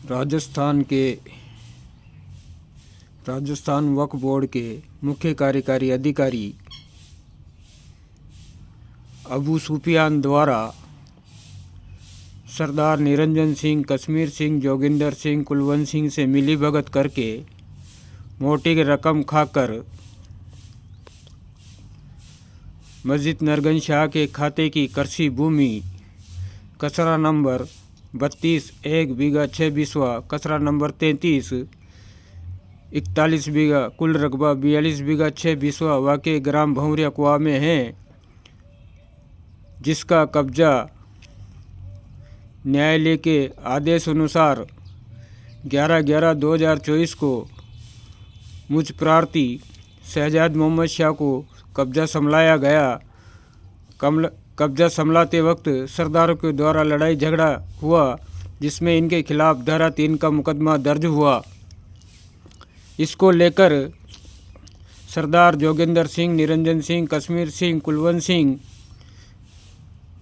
राजस्थान वक्फ board के मुख्य कार्यकारी अधिकारी अबू सुफियान द्वारा सरदार निरंजन सिंह, कश्मीर सिंह, जोगिंदर सिंह, कुलवंत सिंह से मिलीभगत करके मोटी रकम खाकर मस्जिद नरगंज शाह के खाते की कृषि भूमि कचरा नंबर 32 1 बीघा 6 बिस्वा, कचरा नंबर 33 41 बीघा, कुल रकबा 42 बीघा 6 बिस्वा वाक़ई ग्राम भंवरिया कुआ में है, जिसका कब्जा न्यायालय के आदेश अनुसार 11/11/2024 को मुझ प्रार्थी शहजाद मोहम्मद शाह को कब्जा संभलाया गया। कब्जा संभलाते वक्त सरदारों के द्वारा लड़ाई झगड़ा हुआ, जिसमें इनके खिलाफ धारा 3 का मुकदमा दर्ज हुआ। इसको लेकर सरदार जोगिंदर सिंह, निरंजन सिंह, कश्मीर सिंह, कुलवंत सिंह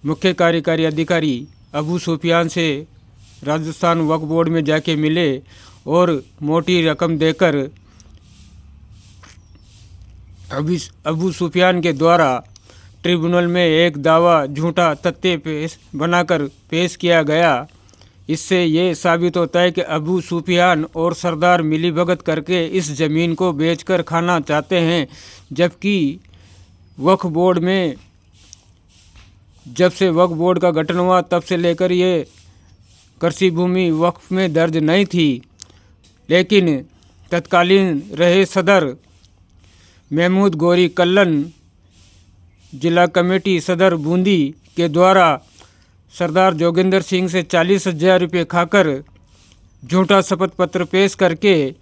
मुख्य कार्यकारी अधिकारी अबू सुफियान से राजस्थान वक्फ बोर्ड में जाके मिले और मोटी रकम देकर अबू सुफियान के द्वारा ट्रिब्यूनल में एक दावा झूठा तथ्य बनाकर पेश किया गया। इससे ये साबित होता है कि अबू सुफियान और सरदार मिलीभगत करके इस ज़मीन को बेचकर खाना चाहते हैं, जबकि वक्फ बोर्ड में जब से वक्फ बोर्ड का गठन हुआ तब से लेकर ये कृषि भूमि वक्फ में दर्ज नहीं थी। लेकिन तत्कालीन रहे सदर महमूद गौरी कल्लन, जिला कमेटी सदर बूंदी के द्वारा सरदार जोगिंदर सिंह से 40,000 रुपये खाकर झूठा शपथ पत्र पेश करके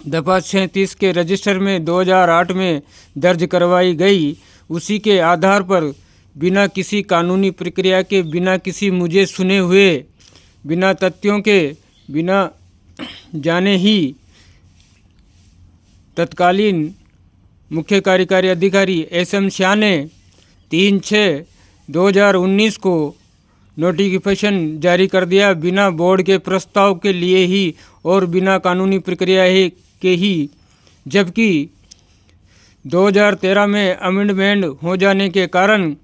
दफ़ा 37 के रजिस्टर में 2008 में दर्ज करवाई गई। उसी के आधार पर बिना किसी कानूनी प्रक्रिया के, बिना किसी मुझे सुने हुए, बिना तथ्यों के, बिना जाने ही तत्कालीन मुख्य कार्यकारी अधिकारी SM शाह ने 3/6/2019 को नोटिफिकेशन जारी कर दिया, बिना बोर्ड के प्रस्ताव के लिए ही और बिना कानूनी प्रक्रिया के ही। जबकि 2013 में अमेंडमेंट हो जाने के कारण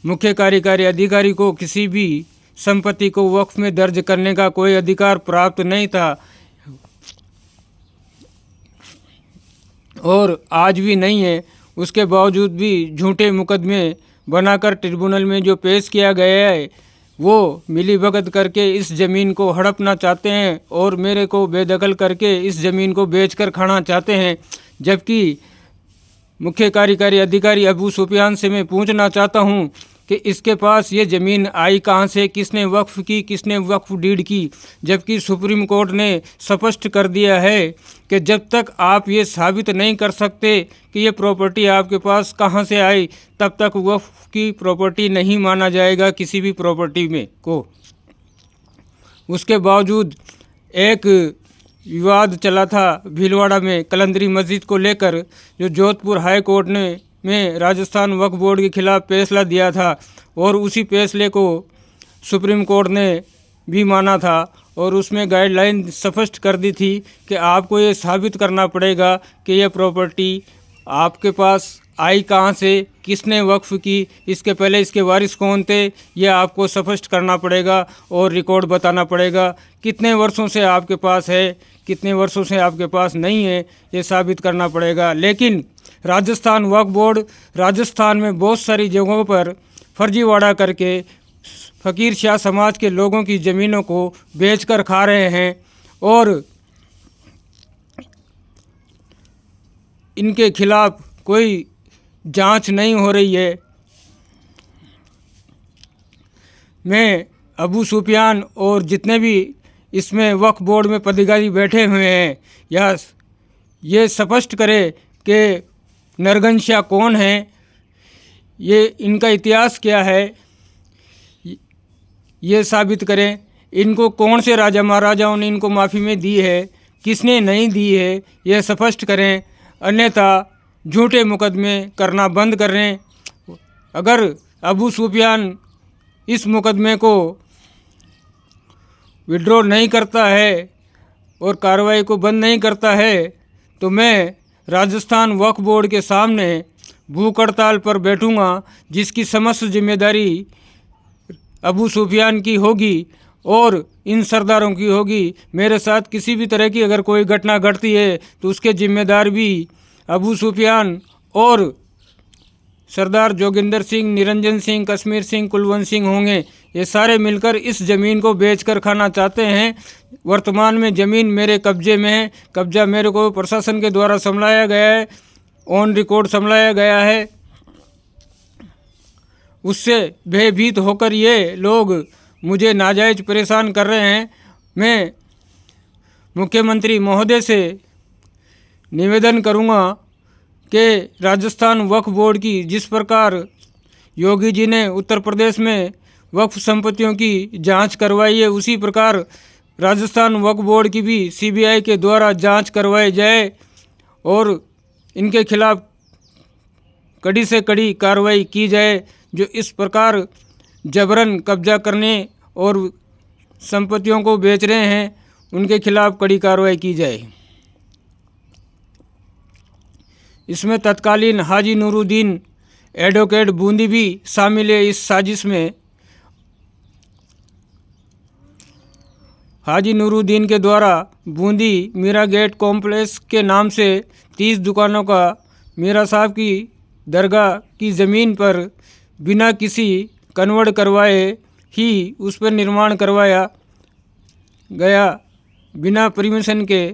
मुख्य कार्यकारी अधिकारी को किसी भी संपत्ति को वक्फ में दर्ज करने का कोई अधिकार प्राप्त नहीं था और आज भी नहीं है। उसके बावजूद भी झूठे मुकदमे बनाकर ट्रिब्यूनल में जो पेश किया गया है, वो मिलीभगत करके इस ज़मीन को हड़पना चाहते हैं और मेरे को बेदखल करके इस ज़मीन को बेचकर खाना चाहते हैं। जबकि मुख्य कार्यकारी अधिकारी अबू सुफियान से मैं पूछना चाहता हूं कि इसके पास ये ज़मीन आई कहां से, किसने वक्फ की, किसने वक्फ डीड की। जबकि सुप्रीम कोर्ट ने स्पष्ट कर दिया है कि जब तक आप ये साबित नहीं कर सकते कि ये प्रॉपर्टी आपके पास कहां से आई, तब तक वक्फ की प्रॉपर्टी नहीं माना जाएगा किसी भी प्रॉपर्टी में को। उसके बावजूद एक विवाद चला था भीलवाड़ा में कलंदरी मस्जिद को लेकर, जो जोधपुर हाई कोर्ट ने में राजस्थान वक्फ बोर्ड के खिलाफ फैसला दिया था और उसी फैसले को सुप्रीम कोर्ट ने भी माना था और उसमें गाइडलाइन स्पष्ट कर दी थी कि आपको ये साबित करना पड़ेगा कि यह प्रॉपर्टी आपके पास आई कहाँ से, किसने वक्फ की, इसके पहले इसके वारिस कौन थे, यह आपको स्पष्ट करना पड़ेगा और रिकॉर्ड बताना पड़ेगा। कितने वर्षों से आपके पास है, कितने वर्षों से आपके पास नहीं है, ये साबित करना पड़ेगा। लेकिन राजस्थान वक्फ बोर्ड राजस्थान में बहुत सारी जगहों पर फर्जीवाड़ा करके फ़कीर शाह समाज के लोगों की ज़मीनों को बेचकर खा रहे हैं और इनके खिलाफ कोई जांच नहीं हो रही है। मैं अबू सुफियान और जितने भी इसमें वक्फ बोर्ड में पदाधिकारी बैठे हुए हैं, या ये स्पष्ट करे कि नरगंज शाह कौन है, ये इनका इतिहास क्या है, ये साबित करें। इनको कौन से राजा महाराजाओं ने इनको माफ़ी में दी है, किसने नहीं दी है, यह स्पष्ट करें। अन्यथा झूठे मुकदमे करना बंद करें। अगर अबू सुफियान इस मुकदमे को विड्रॉ नहीं करता है और कार्रवाई को बंद नहीं करता है तो मैं राजस्थान वक्फ बोर्ड के सामने भूख हड़ताल पर बैठूंगा, जिसकी समस्त जिम्मेदारी अबू सुफियान की होगी और इन सरदारों की होगी। मेरे साथ किसी भी तरह की अगर कोई घटना घटती है तो उसके जिम्मेदार भी अबू सुफियान और सरदार जोगिंदर सिंह, निरंजन सिंह, कश्मीर सिंह, कुलवंत सिंह होंगे। ये सारे मिलकर इस ज़मीन को बेचकर खाना चाहते हैं। वर्तमान में ज़मीन मेरे कब्जे में है। कब्जा मेरे को प्रशासन के द्वारा संभाला गया है, ऑन रिकॉर्ड संभाला गया है। उससे भयभीत होकर ये लोग मुझे नाजायज़ परेशान कर रहे हैं। मैं मुख्यमंत्री महोदय से निवेदन करूंगा कि राजस्थान वक्फ बोर्ड की जिस प्रकार योगी जी ने उत्तर प्रदेश में वक्फ संपत्तियों की जांच करवाई है, उसी प्रकार राजस्थान वक्फ बोर्ड की भी सीबीआई के द्वारा जांच करवाई जाए और इनके खिलाफ कड़ी से कड़ी कार्रवाई की जाए। जो इस प्रकार जबरन कब्जा करने और संपत्तियों को बेच रहे हैं, उनके खिलाफ कड़ी कार्रवाई की जाए। इसमें तत्कालीन हाजी नूरुद्दीन एडवोकेट बूंदी भी शामिल है। इस साजिश में हाजी नूरुद्दीन के द्वारा बूंदी मीरा गेट कॉम्प्लेक्स के नाम से 30 दुकानों का मीरा साहब की दरगाह की ज़मीन पर बिना किसी कन्वर्ट करवाए ही उस पर निर्माण करवाया गया, बिना परमिशन के